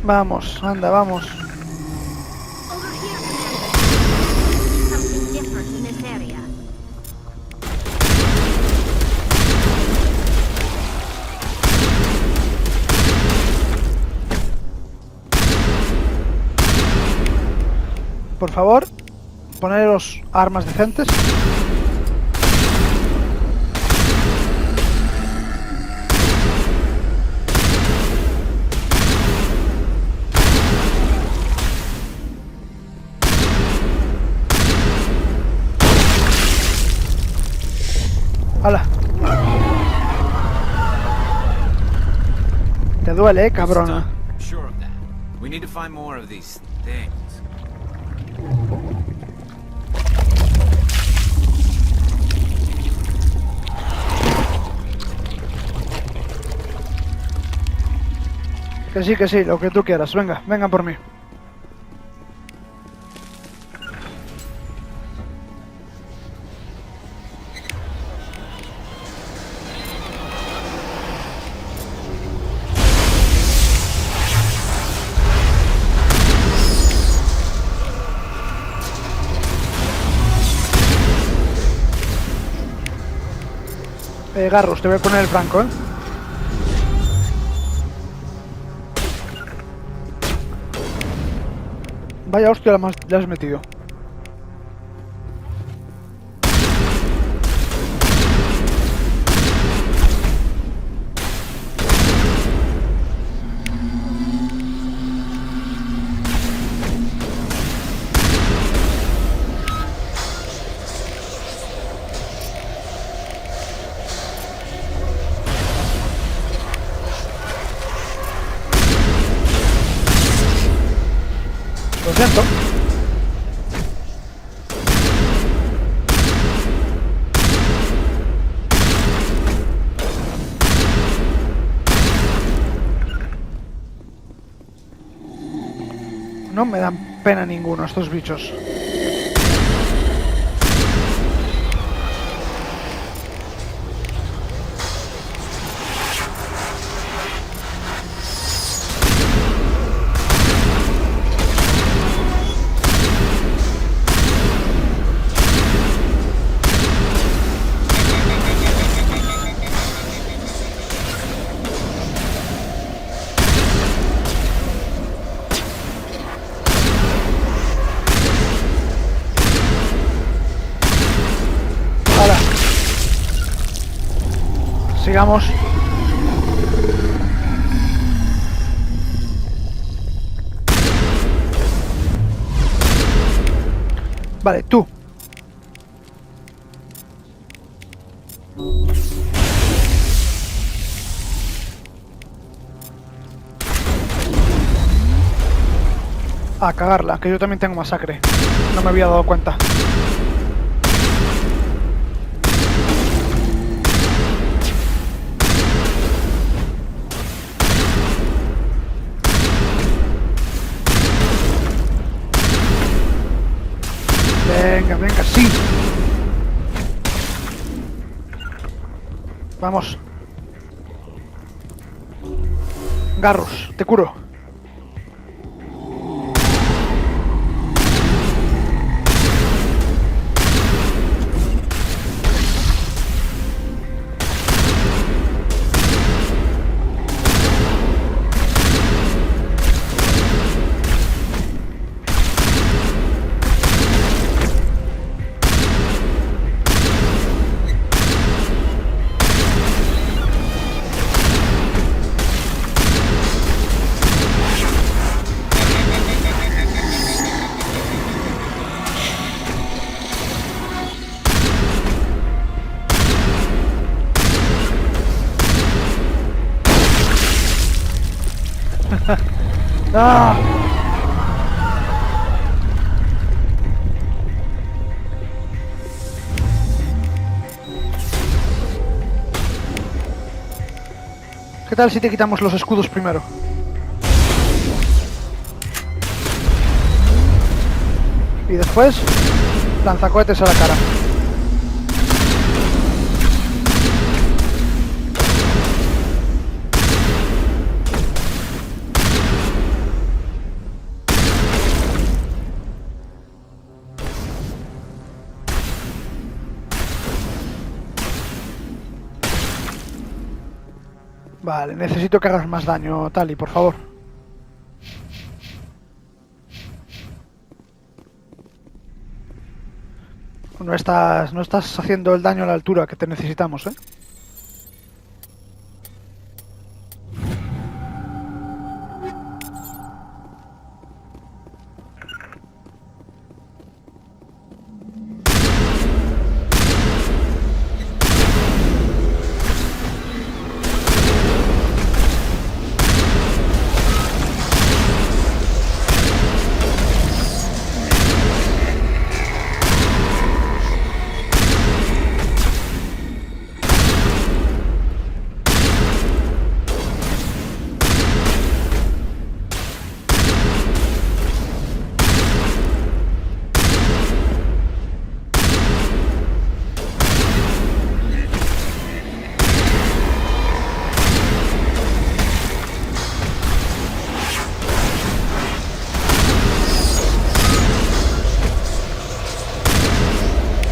Vamos, anda, vamos. Over here, something different in this area. Por favor, poneros armas decentes. ¡Hala! Te duele, cabrona. Sure of that. We need to find more of these things. Que sí, lo que tú quieras. Venga, venga por mí. Garros, te voy a poner el franco, ¿eh? Vaya hostia, la has metido. Lo siento. No me dan pena ninguno estos bichos. Sigamos. Vale, tú. A cagarla, que yo también tengo masacre. No me había dado cuenta. Venga, venga, sí. Vamos. Garros, te curo. ¡Ah! ¿Qué tal si te quitamos los escudos primero? Y después, lanzacohetes a la cara. Vale, necesito que hagas más daño, Tali, por favor. No estás haciendo el daño a la altura que te necesitamos, ¿eh?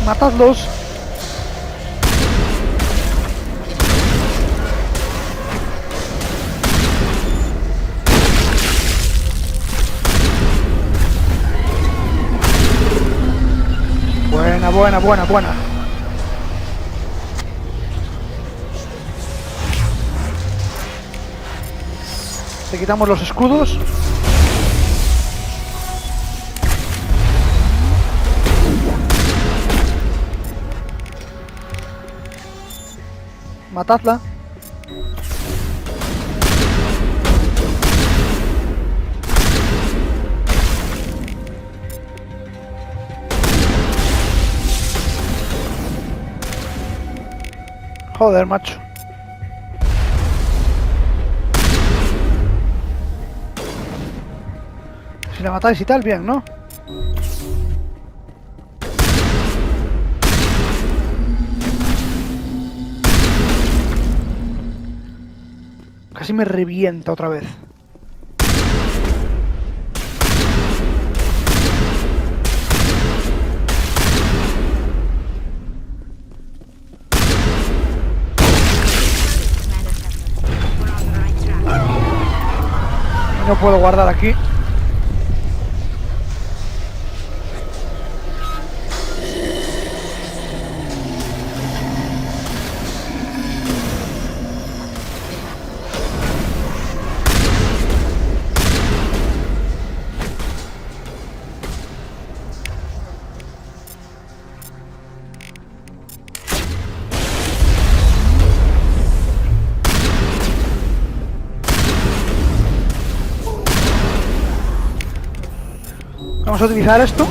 Matadlos. Buena, buena, buena, buena. Le quitamos los escudos. Matadla. Joder, macho. Si la matáis y tal, bien, ¿no? Casi me revienta otra vez. No puedo guardar aquí. Vamos a utilizar esto.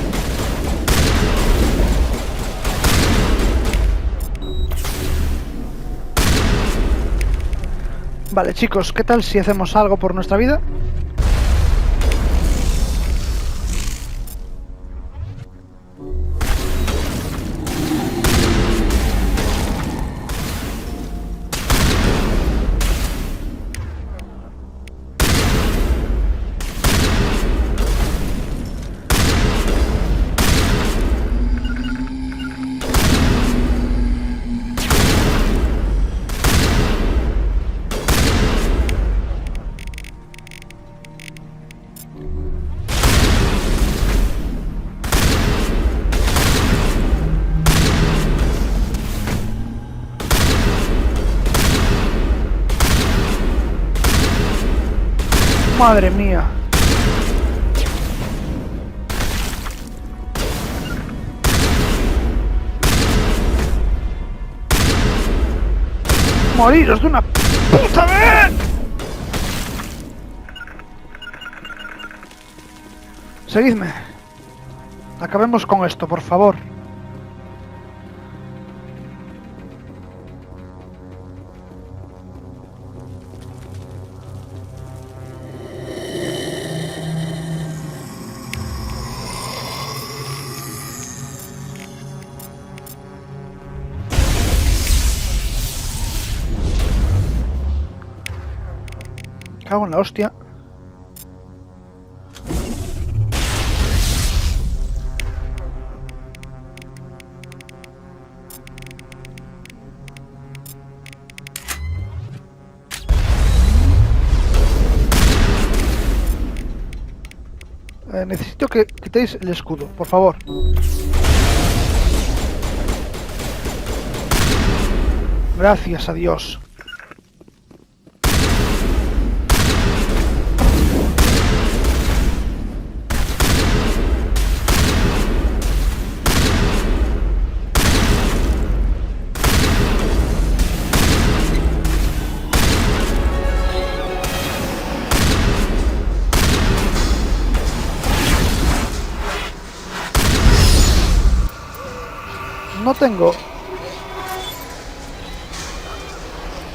Vale, chicos, ¿qué tal si hacemos algo por nuestra vida? Madre mía. Moriros de una puta vez. Seguidme. Acabemos con esto, por favor. Cago en la hostia. Necesito que quitéis el escudo, por favor. Gracias a Dios.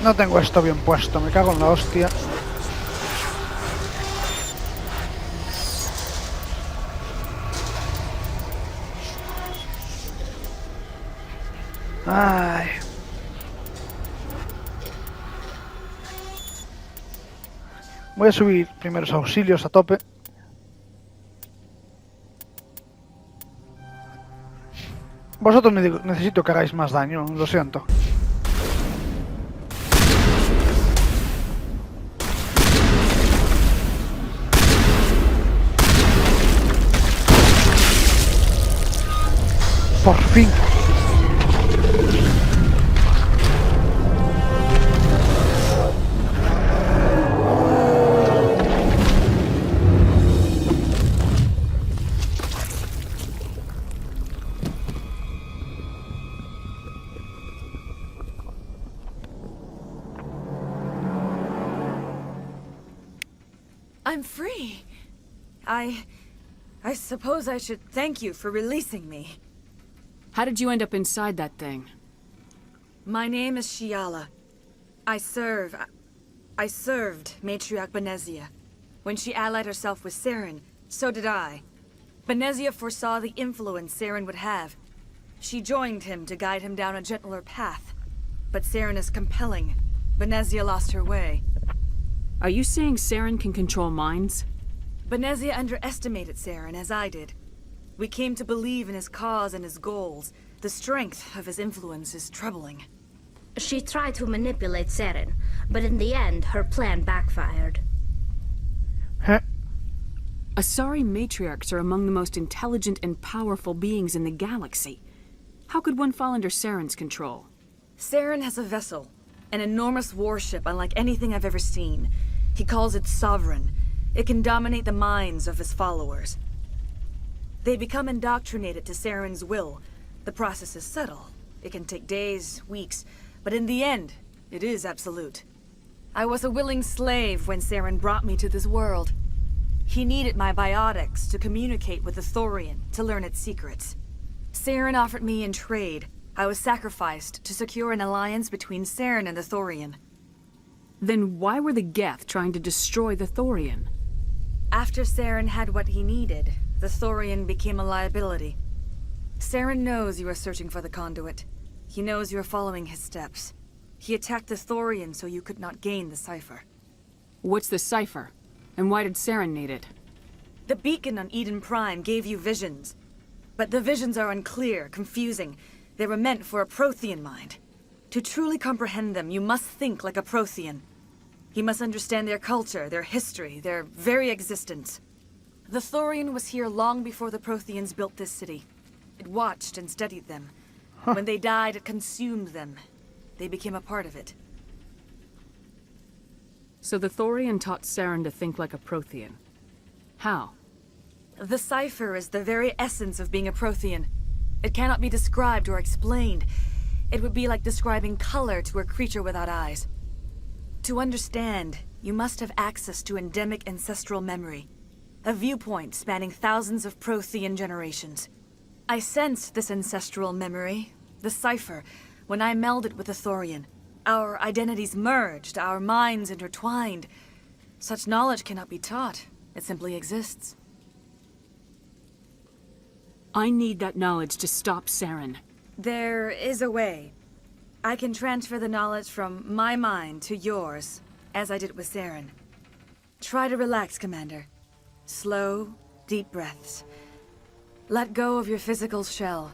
No tengo esto bien puesto, me cago en la hostia. Ay. Voy a subir primeros auxilios a tope. Vosotros necesito que hagáis más daño, lo siento. Por fin. I'm free. I suppose I should thank you for releasing me. How did you end up inside that thing? My name is Shiala. I served Matriarch Benezia. When she allied herself with Saren, so did I. Benezia foresaw the influence Saren would have. She joined him to guide him down a gentler path. But Saren is compelling. Benezia lost her way. Are you saying Saren can control minds? Benezia underestimated Saren, as I did. We came to believe in his cause and his goals. The strength of his influence is troubling. She tried to manipulate Saren, but in the end, her plan backfired. Huh? Asari matriarchs are among the most intelligent and powerful beings in the galaxy. How could one fall under Saren's control? Saren has a vessel, an enormous warship unlike anything I've ever seen. He calls it Sovereign. It can dominate the minds of his followers. They become indoctrinated to Saren's will. The process is subtle. It can take days, weeks, but in the end, it is absolute. I was a willing slave when Saren brought me to this world. He needed my biotics to communicate with the Thorian, to learn its secrets. Saren offered me in trade. I was sacrificed to secure an alliance between Saren and the Thorian. Then why were the Geth trying to destroy the Thorian? After Saren had what he needed, the Thorian became a liability. Saren knows you are searching for the conduit. He knows you are following his steps. He attacked the Thorian so you could not gain the cipher. What's the cipher? And why did Saren need it? The beacon on Eden Prime gave you visions. But the visions are unclear, confusing. They were meant for a Prothean mind. To truly comprehend them, you must think like a Prothean. You must understand their culture, their history, their very existence. The Thorian was here long before the Protheans built this city. It watched and studied them. When they died, it consumed them. They became a part of it. So the Thorian taught Saren to think like a Prothean. How? The cipher is the very essence of being a Prothean. It cannot be described or explained. It would be like describing color to a creature without eyes. To understand, you must have access to endemic ancestral memory. A viewpoint spanning thousands of Prothean generations. I sensed this ancestral memory, the cipher, when I melded with the Thorian. Our identities merged, our minds intertwined. Such knowledge cannot be taught. It simply exists. I need that knowledge to stop Saren. There is a way. I can transfer the knowledge from my mind to yours, as I did with Saren. Try to relax, Commander. Slow, deep breaths. Let go of your physical shell.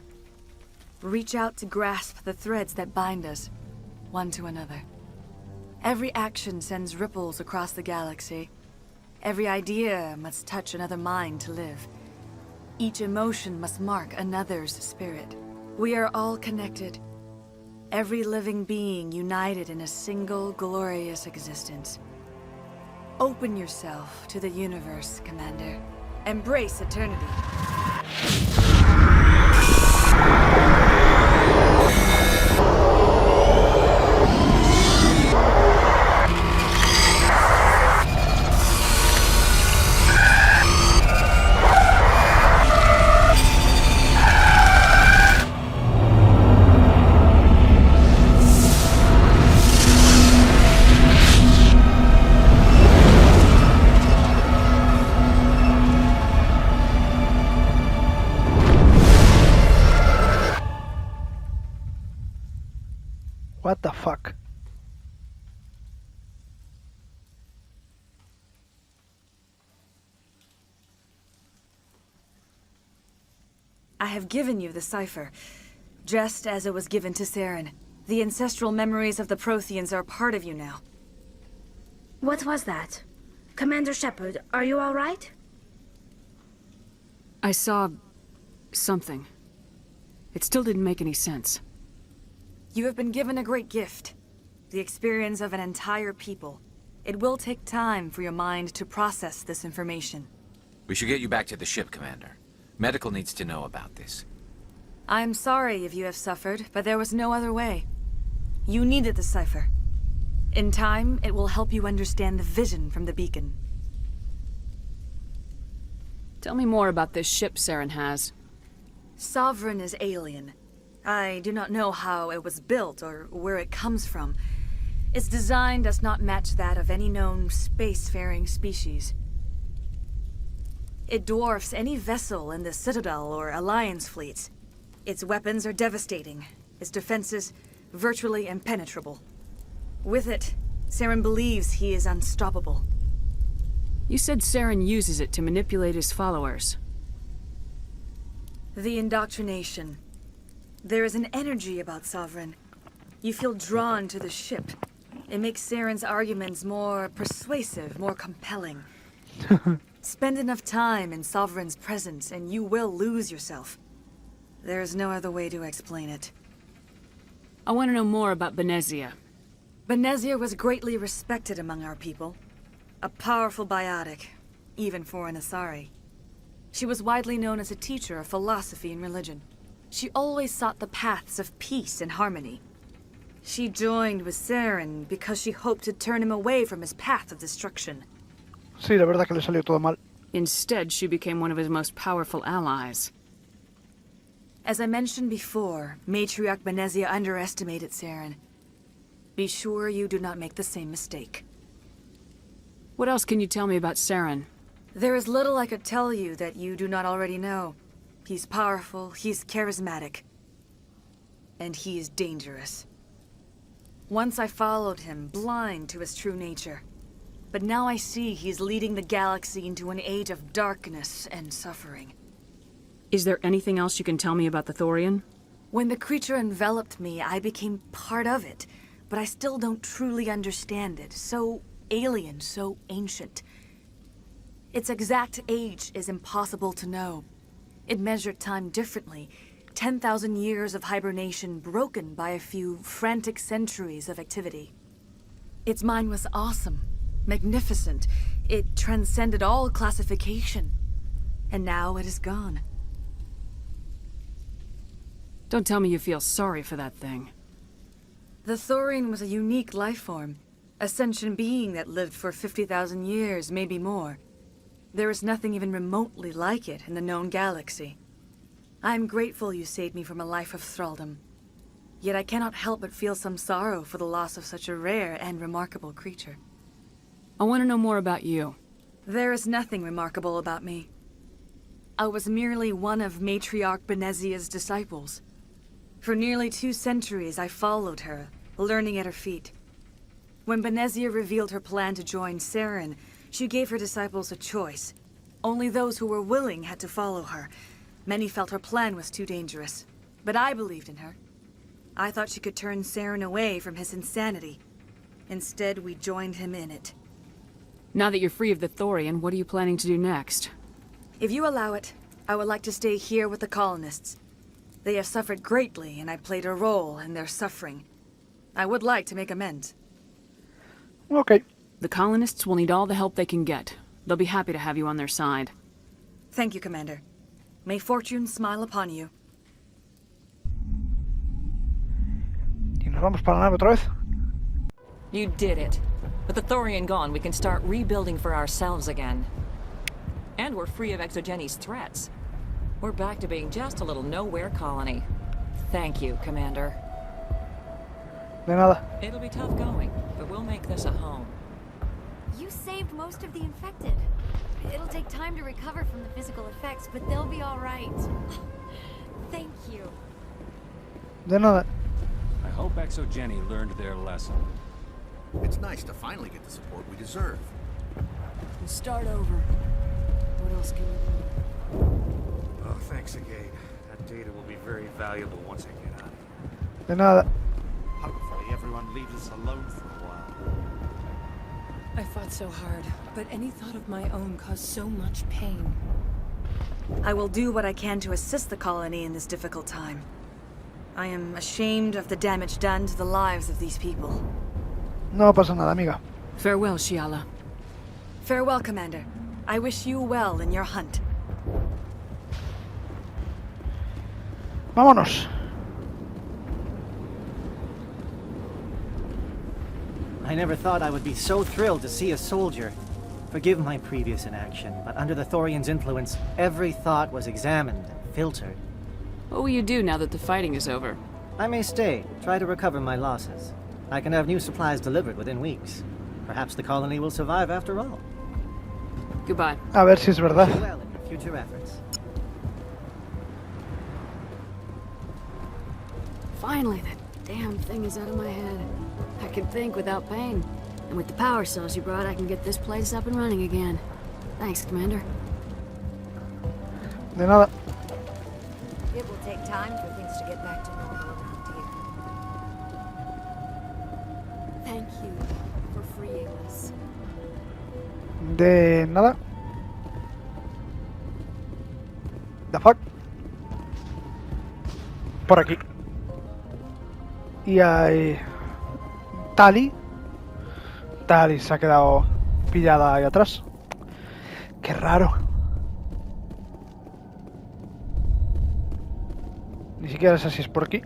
Reach out to grasp the threads that bind us, one to another. Every action sends ripples across the galaxy. Every idea must touch another mind to live. Each emotion must mark another's spirit. We are all connected. Every living being united in a single glorious existence. Open yourself to the universe, Commander. Embrace eternity. What the fuck? I have given you the cipher, just as it was given to Saren. The ancestral memories of the Protheans are part of you now. What was that? Commander Shepard, are you all right? I saw... something. It still didn't make any sense. You have been given a great gift. The experience of an entire people. It will take time for your mind to process this information. We should get you back to the ship, Commander. Medical needs to know about this. I am sorry if you have suffered, but there was no other way. You needed the cipher. In time, it will help you understand the vision from the beacon. Tell me more about this ship Saren has. Sovereign is alien. I do not know how it was built or where it comes from. Its design does not match that of any known spacefaring species. It dwarfs any vessel in the Citadel or Alliance fleets. Its weapons are devastating, its defenses virtually impenetrable. With it, Saren believes he is unstoppable. You said Saren uses it to manipulate his followers. The indoctrination. There is an energy about Sovereign. You feel drawn to the ship. It makes Saren's arguments more persuasive, more compelling. Spend enough time in Sovereign's presence and you will lose yourself. There is no other way to explain it. I want to know more about Benezia. Benezia was greatly respected among our people. A powerful biotic, even for an Asari. She was widely known as a teacher of philosophy and religion. She always sought the paths of peace and harmony. She joined with Saren because she hoped to turn him away from his path of destruction. Sí, la verdad que le salió todo mal. Instead, she became one of his most powerful allies. As I mentioned before, Matriarch Benezia underestimated Saren. Be sure you do not make the same mistake. What else can you tell me about Saren? There is little I could tell you that you do not already know. He's powerful, he's charismatic, and he is dangerous. Once I followed him, blind to his true nature. But now I see he's leading the galaxy into an age of darkness and suffering. Is there anything else you can tell me about the Thorian? When the creature enveloped me, I became part of it, but I still don't truly understand it. So alien, so ancient. Its exact age is impossible to know. It measured time differently. 10,000 years of hibernation broken by a few frantic centuries of activity. Its mind was awesome, magnificent. It transcended all classification. And now it is gone. Don't tell me you feel sorry for that thing. The Thorian was a unique life form. A sentient being that lived for 50,000 years, maybe more. There is nothing even remotely like it in the known galaxy. I am grateful you saved me from a life of thraldom. Yet I cannot help but feel some sorrow for the loss of such a rare and remarkable creature. I want to know more about you. There is nothing remarkable about me. I was merely one of Matriarch Benezia's disciples. For nearly 2 centuries I followed her, learning at her feet. When Benezia revealed her plan to join Saren, she gave her disciples a choice. Only those who were willing had to follow her. Many felt her plan was too dangerous, but I believed in her. I thought she could turn Saren away from his insanity. Instead, we joined him in it. Now that you're free of the Thorian, what are you planning to do next? If you allow it, I would like to stay here with the colonists. They have suffered greatly, and I played a role in their suffering. I would like to make amends. Ok. The colonists will need all the help they can get. They'll be happy to have you on their side. Thank you, Commander. May fortune smile upon you. ¿Y nos vamos para la nave otra vez? You did it. With the Thorian gone, we can start rebuilding for ourselves again. And we're free of Exogenes' threats. We're back to being just a little nowhere colony. Thank you, Commander. De nada. It'll be tough going, but we'll make this a home. You saved most of the infected. It'll take time to recover from the physical effects, but they'll be all right. Thank you. De nada. I hope Exogeny learned their lesson. It's nice to finally get the support we deserve. We'll start over. What else can we do? Oh, thanks again. That data will be very valuable once I get out of here. De nada. Hopefully everyone leaves us alone for a while. I fought so hard, but any thought of my own caused so much pain. I will do what I can to assist the colony in this difficult time. I am ashamed of the damage done to the lives of these people. No pasa nada, amiga. Farewell, Shiala. Farewell, Commander. I wish you well in your hunt. Vámonos. I never thought I would be so thrilled to see a soldier. Forgive my previous inaction, but under the Thorian's influence, every thought was examined and filtered. What will you do now that the fighting is over? I may stay, try to recover my losses. I can have new supplies delivered within weeks. Perhaps the colony will survive after all. Goodbye. A ver si es verdad. Do well in your future efforts. Finally, that damn thing is out of my head. I can think without pain. And with the power cells you brought, I can get this place up and running again. Thanks, Commander. De nada. It will take time for things to get back to normal around here. Thank you for freeing us. De nada. The fuck. Por aquí. Y hay... Tali. Tali se ha quedado pillada ahí atrás. Qué raro. Ni siquiera sé si es por aquí.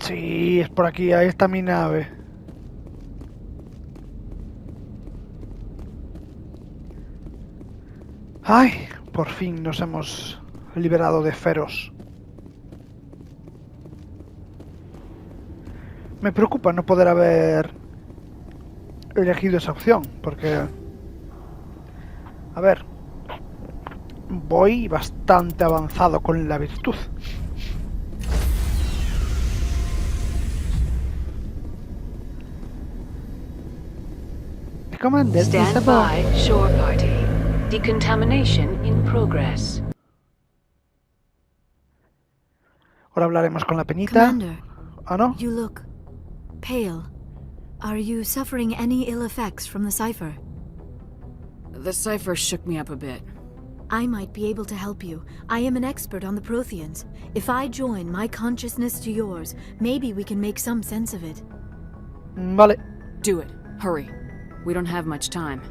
Sí, es por aquí. Ahí está mi nave. Ay, por fin nos hemos liberado de Feros. Me preocupa no poder haber elegido esa opción, porque... A ver... Voy bastante avanzado con la virtud. Comandante Stand by, shore party. Decontamination in progress. Ahora hablaremos con la penita. Commander, Ah, no. you look pale. Are you suffering any ill effects from the cipher? The cipher shook me up a bit. I might be able to help you. I am an expert on the Protheans. If I join my consciousness to yours, maybe we can make some sense of it. Vale. Do it. Hurry. We don't have much time.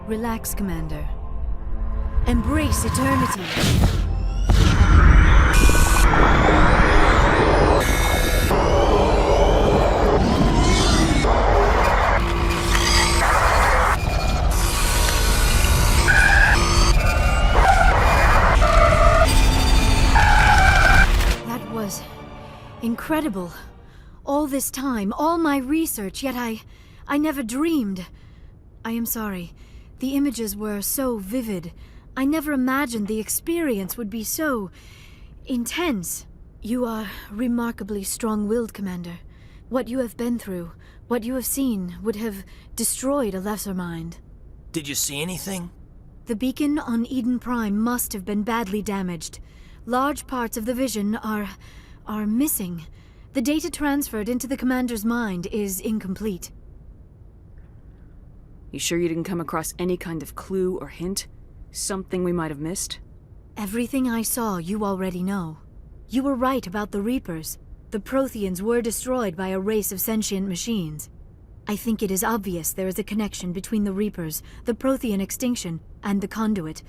Relax, Commander. Embrace eternity. That was incredible. All this time, all my research, yet I never dreamed. I am sorry. The images were so vivid. I never imagined the experience would be so intense. You are remarkably strong-willed, Commander. What you have been through, what you have seen, would have destroyed a lesser mind. Did you see anything? The beacon on Eden Prime must have been badly damaged. Large parts of the vision are missing. The data transferred into the commander's mind is incomplete. You sure you didn't come across any kind of clue or hint? Something we might have missed? Everything I saw you already know. You were right about the Reapers. The Protheans were destroyed by a race of sentient machines. I think it is obvious there is a connection between the Reapers, the Prothean extinction, and the Conduit,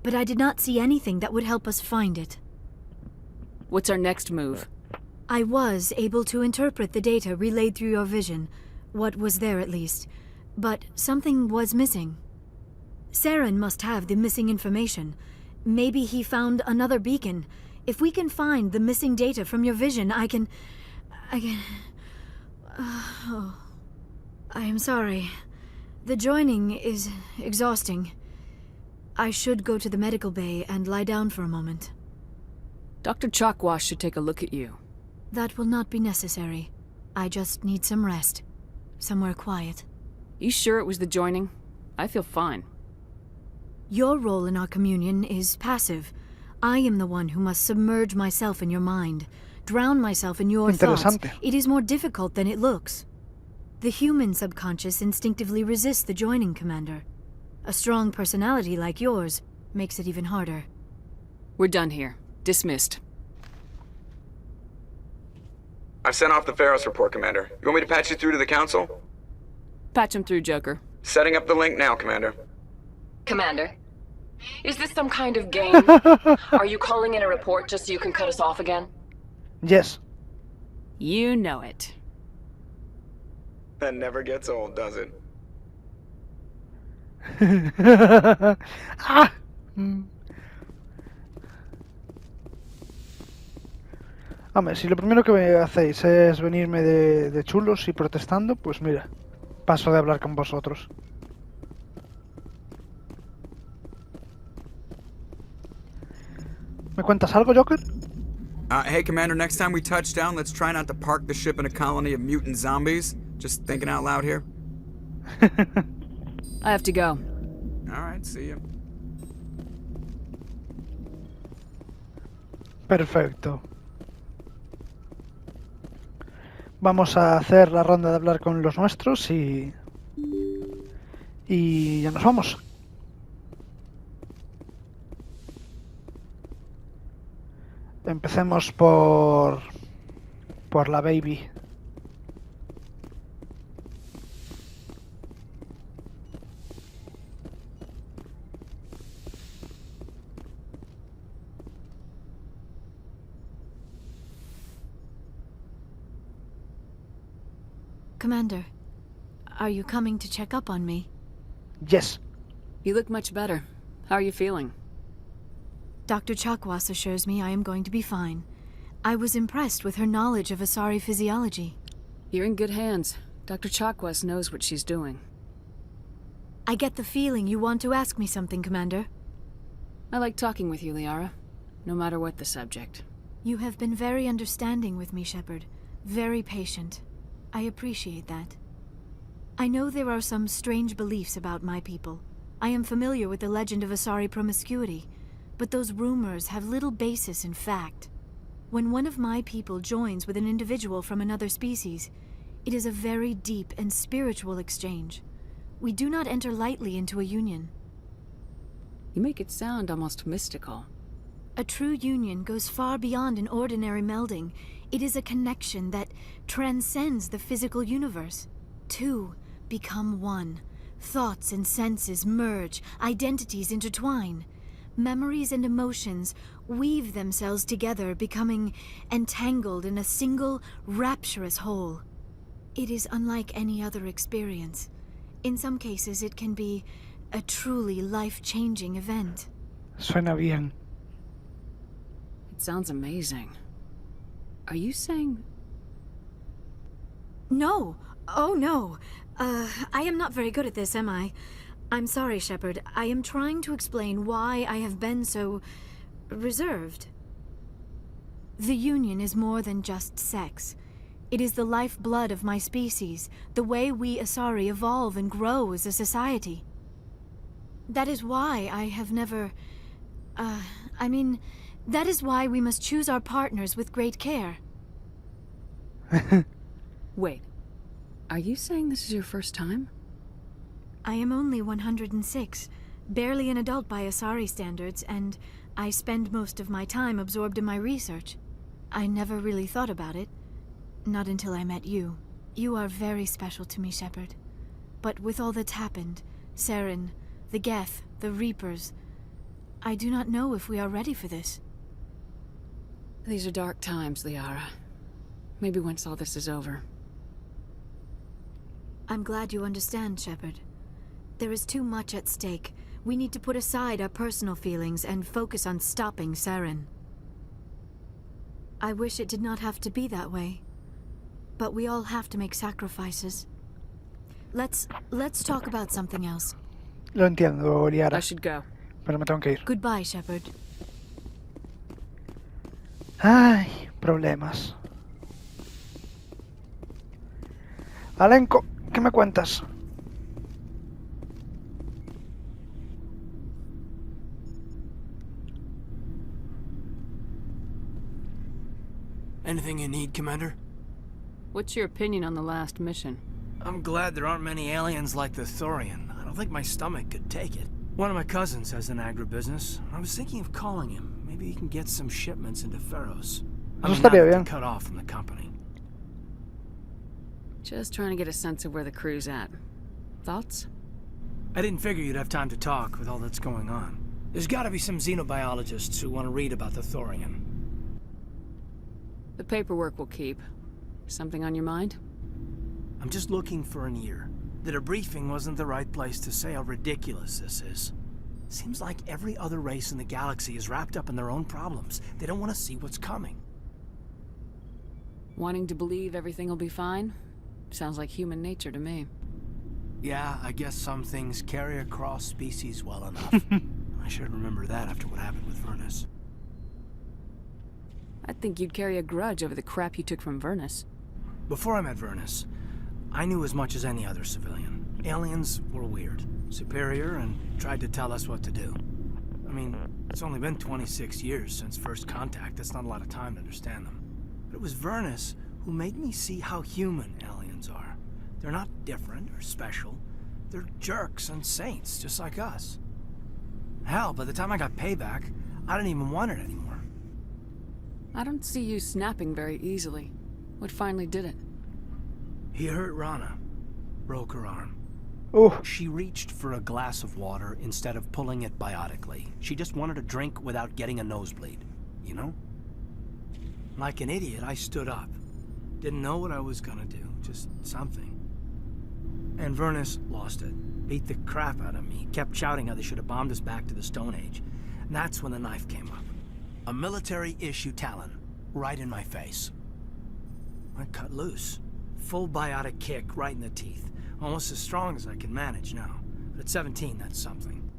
but I did not see anything that would help us find it. What's our next move? I was able to interpret the data relayed through your vision, what was there at least, but something was missing. Saren must have the missing information. Maybe he found another beacon. If we can find the missing data from your vision, I can... I am sorry. The joining is exhausting. I should go to the medical bay and lie down for a moment. Dr. Chalkwash should take a look at you. That will not be necessary. I just need some rest. Somewhere quiet. You sure it was the joining? I feel fine. Your role in our communion is passive. I am the one who must submerge myself in your mind, drown myself in your thoughts. It is more difficult than it looks. The human subconscious instinctively resists the joining, Commander. A strong personality like yours makes it even harder. We're done here. Dismissed. I've sent off the Pharos report, Commander. You want me to patch you through to the Council? Patch him through, Joker. Setting up the link now, Commander. Commander, is this some kind of game? Are you calling in a report just so you can cut us off again? Yes. You know it. That never gets old, does it? Ah. Hombre, si lo primero que hacéis es venirme de chulos y protestando, pues mira, paso de hablar con vosotros. ¿Me cuentas algo, Joker? Hey, Commander, next time we touch down, let's try not to park the ship in a colony of mutant zombies. Just thinking out loud here. I have to go. Alright, see you. Perfecto. Vamos a hacer la ronda de hablar con los nuestros y ya nos vamos. Empecemos por la baby. Commander, are you coming to check up on me? Yes. You look much better. How are you feeling? Dr. Chakwas assures me I am going to be fine. I was impressed with her knowledge of Asari physiology. You're in good hands. Dr. Chakwas knows what she's doing. I get the feeling you want to ask me something, Commander. I like talking with you, Liara. No matter what the subject. You have been very understanding with me, Shepard. Very patient. I appreciate that. I know there are some strange beliefs about my people. I am familiar with the legend of Asari promiscuity, but those rumors have little basis in fact. When one of my people joins with an individual from another species, it is a very deep and spiritual exchange. We do not enter lightly into a union. You make it sound almost mystical. A true union goes far beyond an ordinary melding. It is a connection that transcends the physical universe. Two become one. Thoughts and senses merge, identities intertwine. Memories and emotions weave themselves together, becoming entangled in a single, rapturous whole. It is unlike any other experience. In some cases, it can be a truly life-changing event. Suena bien. It sounds amazing. Are you saying... No. Oh, no. I am not very good at this, am I? I'm sorry, Shepard. I am trying to explain why I have been so... reserved. The Union is more than just sex. It is the lifeblood of my species, the way we Asari evolve and grow as a society. That is why I have never... I mean, that is why we must choose our partners with great care. Wait, are you saying this is your first time? I am only 106, barely an adult by Asari standards, and I spend most of my time absorbed in my research. I never really thought about it. Not until I met you. You are very special to me, Shepard. But with all that's happened, Saren, the Geth, the Reapers, I do not know if we are ready for this. These are dark times, Liara. Maybe once all this is over. I'm glad you understand, Shepard. There is too much at stake. We need to put aside our personal feelings and focus on stopping Saren. I wish it did not have to be that way. But we all have to make sacrifices. Let's talk about something else. Lo entiendo, Liara. I should go. Pero me tengo que ir. Goodbye, Shepard. Ay, problemas. Alenko, ¿qué me cuentas? Anything you need, Commander? What's your opinion on the last mission? I'm glad there aren't many aliens like the Thorian. I don't think my stomach could take it. One of my cousins has an agribusiness. I was thinking of calling him. Maybe he can get some shipments into Pharos. I mean, not to cut off from the company. Just trying to get a sense of where the crew's at. Thoughts? I didn't figure you'd have time to talk with all that's going on. There's gotta be some xenobiologists who want to read about the Thorian. The paperwork will keep. Something on your mind? I'm just looking for an ear. The debriefing wasn't the right place to say how ridiculous this is. Seems like every other race in the galaxy is wrapped up in their own problems. They don't want to see what's coming. Wanting to believe everything will be fine? Sounds like human nature to me. Yeah, I guess some things carry across species well enough. I should remember that after what happened with Vernus. I think you'd carry a grudge over the crap you took from Vernus. Before I met Vernus, I knew as much as any other civilian. Aliens were weird, superior, and tried to tell us what to do. I mean, it's only been 26 years since first contact. That's not a lot of time to understand them. But it was Vernus who made me see how human aliens are. They're not different or special. They're jerks and saints, just like us. Hell, by the time I got payback, I didn't even want it anymore. I don't see you snapping very easily. What finally did it? He hurt Rana. Broke her arm. Oh. She reached for a glass of water instead of pulling it biotically. She just wanted a drink without getting a nosebleed, you know? Like an idiot, I stood up. Didn't know what I was gonna do, just something. And Vernus lost it. Beat the crap out of me. Kept shouting how they should have bombed us back to the Stone Age. And that's when the knife came up. A military-issue talon, right in my face. I cut loose. Full biotic kick right in the teeth. Almost as strong as I can manage now. But at 17, that's something.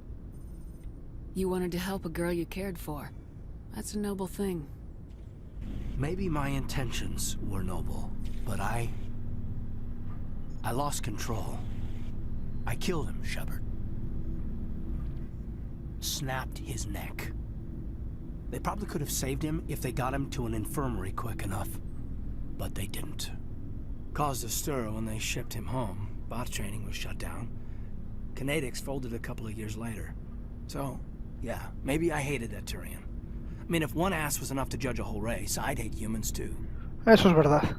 You wanted to help a girl you cared for. That's a noble thing. Maybe my intentions were noble, but I lost control. I killed him, Shepard. Snapped his neck. They probably could have saved him if they got him to an infirmary quick enough. But they didn't. Caused a stir when they shipped him home. Bot training was shut down. Kinetics folded a couple of years later. So, yeah, maybe I hated that Turian. I mean, if one ass was enough to judge a whole race, I'd hate humans too. Eso es verdad.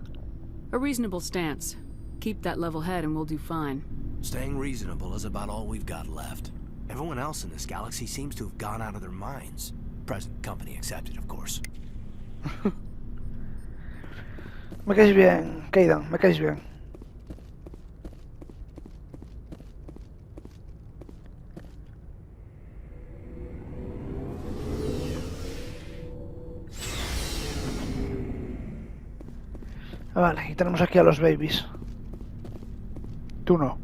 A reasonable stance. Keep that level head and we'll do fine. Staying reasonable is about all we've got left. Everyone else in this galaxy seems to have gone out of their minds. Present company accepted, of course. Me caes bien, Kaidan, me caes bien. Vale, y tenemos aquí a los babies. Tú no.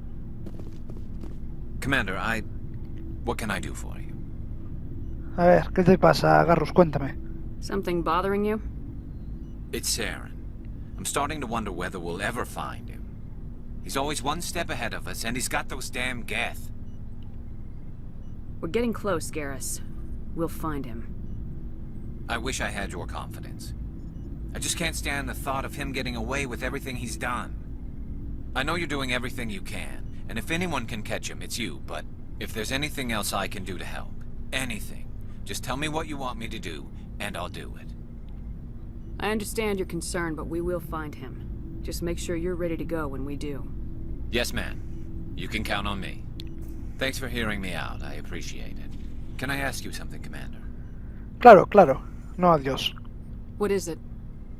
Commander, what can I do for you? A ver, ¿qué te pasa, Garrus? Cuéntame. Something bothering you? It's Saren. I'm starting to wonder whether we'll ever find him. He's always one step ahead of us, and he's got those damn Geth. We're getting close, Garrus. We'll find him. I wish I had your confidence. I just can't stand the thought of him getting away with everything he's done. I know you're doing everything you can, and if anyone can catch him, it's you, but if there's anything else I can do to help, anything, just tell me what you want me to do, and I'll do it. I understand your concern, but we will find him. Just make sure you're ready to go when we do. Yes, ma'am. You can count on me. Thanks for hearing me out. I appreciate it. Can I ask you something, Commander? Claro, claro. No, adiós. What is it?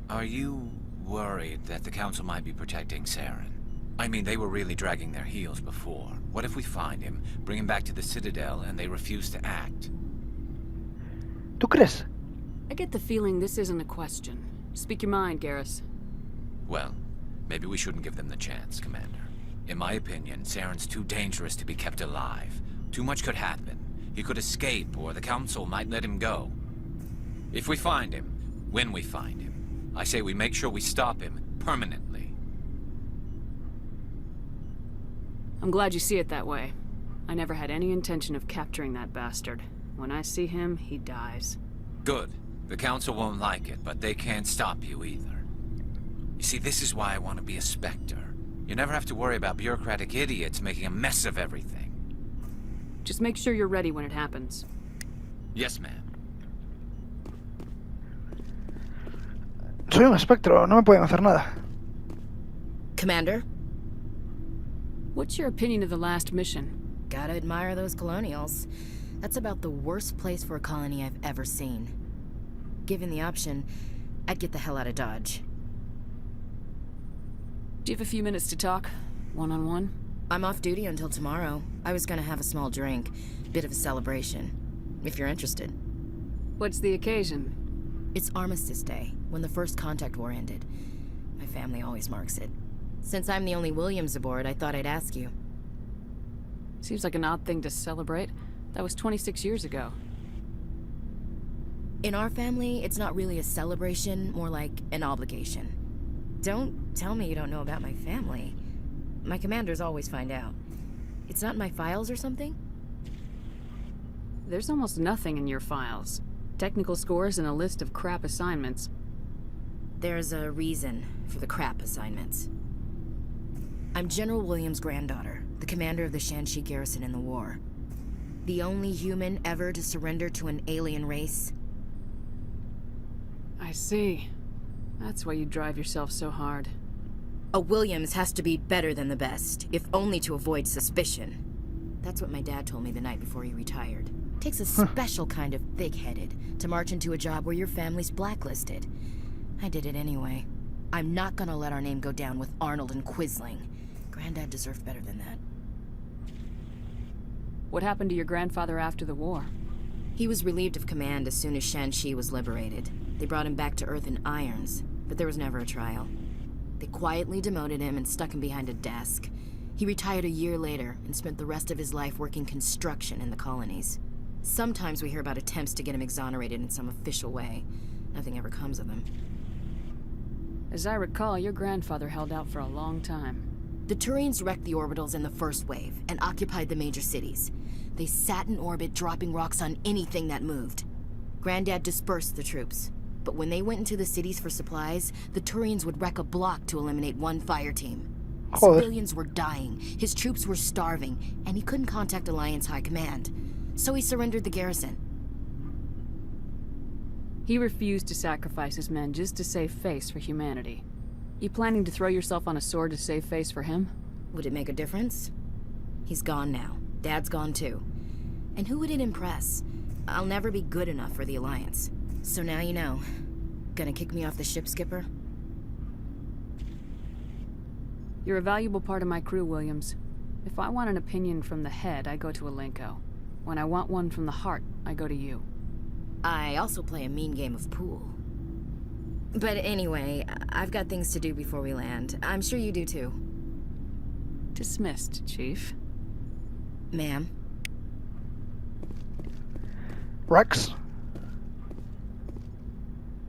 Are you worried that the Council might be protecting Saren? I mean, they were really dragging their heels before. What if we find him, bring him back to the Citadel, and they refuse to act? ¿Tú crees? I get the feeling this isn't a question. Speak your mind, Garrus. Well, maybe we shouldn't give them the chance, Commander. In my opinion, Saren's too dangerous to be kept alive. Too much could happen. He could escape, or the Council might let him go. If we find him, when we find him, I say we make sure we stop him permanently. I'm glad you see it that way. I never had any intention of capturing that bastard. When I see him, he dies. Good. The Council won't like it, but they can't stop you either. You see, this is why I want to be a Spectre. You never have to worry about bureaucratic idiots making a mess of everything. Just make sure you're ready when it happens. Yes, ma'am. Soy un espectro, no me pueden hacer nada. Commander? What's your opinion of the last mission? Gotta admire those colonials. That's about the worst place for a colony I've ever seen. Given the option, I'd get the hell out of Dodge. Do you have a few minutes to talk? One-on-one? I'm off duty until tomorrow. I was gonna have a small drink. Bit of a celebration. If you're interested. What's the occasion? It's Armistice Day, when the First Contact War ended. My family always marks it. Since I'm the only Williams aboard, I thought I'd ask you. Seems like an odd thing to celebrate. That was 26 years ago. In our family, it's not really a celebration, more like an obligation. Don't tell me you don't know about my family. My commanders always find out. It's not in my files or something? There's almost nothing in your files. Technical scores and a list of crap assignments. There's a reason for the crap assignments. I'm General Williams' granddaughter, the commander of the Shanxi garrison in the war. The only human ever to surrender to an alien race. I see. That's why you drive yourself so hard. A Williams has to be better than the best, if only to avoid suspicion. That's what my dad told me the night before he retired. Takes a special kind of thick-headed to march into a job where your family's blacklisted. I did it anyway. I'm not gonna let our name go down with Arnold and Quisling. Granddad deserved better than that. What happened to your grandfather after the war? He was relieved of command as soon as Shanxi was liberated. They brought him back to Earth in irons, but there was never a trial. They quietly demoted him and stuck him behind a desk. He retired a year later and spent the rest of his life working construction in the colonies. Sometimes we hear about attempts to get him exonerated in some official way. Nothing ever comes of them. As I recall, your grandfather held out for a long time. The Turians wrecked the orbitals in the first wave and occupied the major cities. They sat in orbit, dropping rocks on anything that moved. Granddad dispersed the troops, but when they went into the cities for supplies, the Turians would wreck a block to eliminate one fire team. Civilians were dying, his troops were starving, and he couldn't contact Alliance High Command. So he surrendered the garrison. He refused to sacrifice his men just to save face for humanity. You planning to throw yourself on a sword to save face for him? Would it make a difference? He's gone now. Dad's gone too. And who would it impress? I'll never be good enough for the Alliance. So now you know. Gonna kick me off the ship, Skipper? You're a valuable part of my crew, Williams. If I want an opinion from the head, I go to Alenko. When I want one from the heart, I go to you. I also play a mean game of pool. But anyway, I've got things to do before we land. I'm sure you do too. Dismissed, Chief. Ma'am. Rex?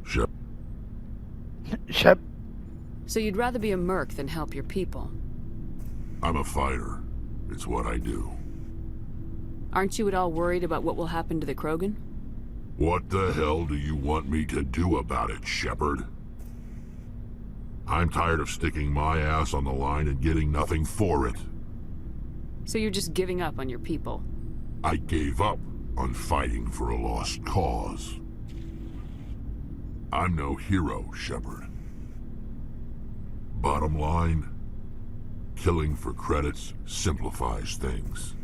Shep. Shep. So you'd rather be a merc than help your people? I'm a fighter. It's what I do. Aren't you at all worried about what will happen to the Krogan? What the hell do you want me to do about it, Shepard? I'm tired of sticking my ass on the line and getting nothing for it. So you're just giving up on your people? I gave up on fighting for a lost cause. I'm no hero, Shepard. Bottom line, killing for credits simplifies things.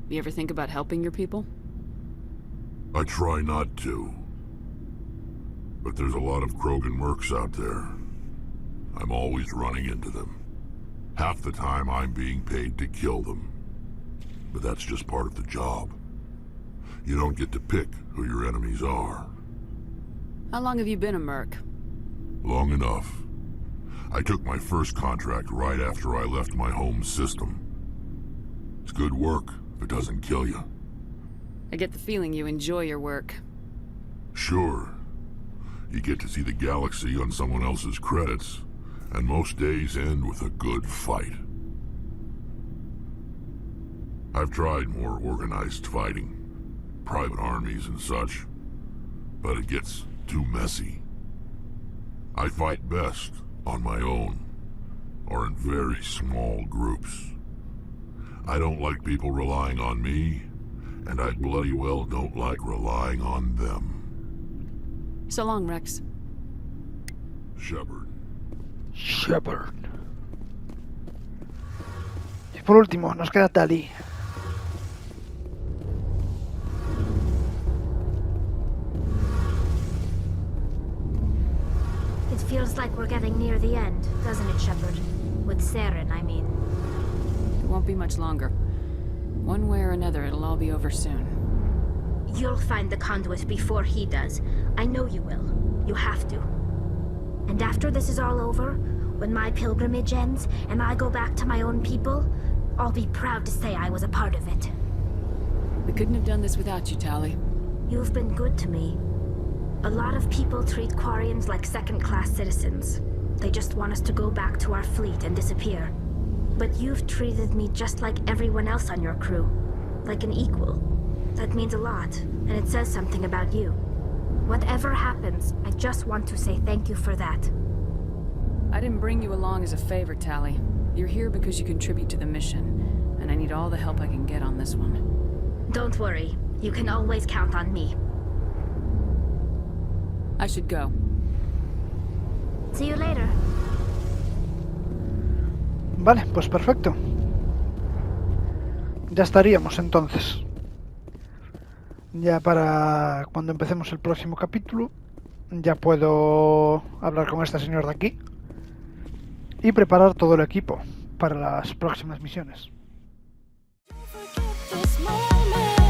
You ever think about helping your people? I try not to. But there's a lot of Krogan mercs out there. I'm always running into them. Half the time I'm being paid to kill them. But that's just part of the job. You don't get to pick who your enemies are. How long have you been a merc? Long enough. I took my first contract right after I left my home system. It's good work if it doesn't kill you. I get the feeling you enjoy your work. Sure. You get to see the galaxy on someone else's credits, and most days end with a good fight. I've tried more organized fighting, private armies and such, but it gets too messy. I fight best on my own, or in very small groups. I don't like people relying on me, and I bloody well don't like relying on them. So long, Rex. Shepard. Shepard. Y por último, nos queda Tali. It feels like we're getting near the end, doesn't it, Shepard? With Saren, I mean. It won't be much longer. One way or another, it'll all be over soon. You'll find the conduit before he does. I know you will. You have to. And after this is all over, when my pilgrimage ends and I go back to my own people, I'll be proud to say I was a part of it. We couldn't have done this without you, Tali. You've been good to me. A lot of people treat Quarians like second-class citizens. They just want us to go back to our fleet and disappear. But you've treated me just like everyone else on your crew. Like an equal. That means a lot, and it says something about you. Whatever happens, I just want to say thank you for that. I didn't bring you along as a favor, Tali. You're here because you contribute to the mission, and I need all the help I can get on this one. Don't worry. You can always count on me. I should go. See you later. Vale, pues perfecto. Ya estaríamos entonces. Ya para cuando empecemos el próximo capítulo, ya puedo hablar con este señor de aquí y preparar todo el equipo para las próximas misiones. This moment.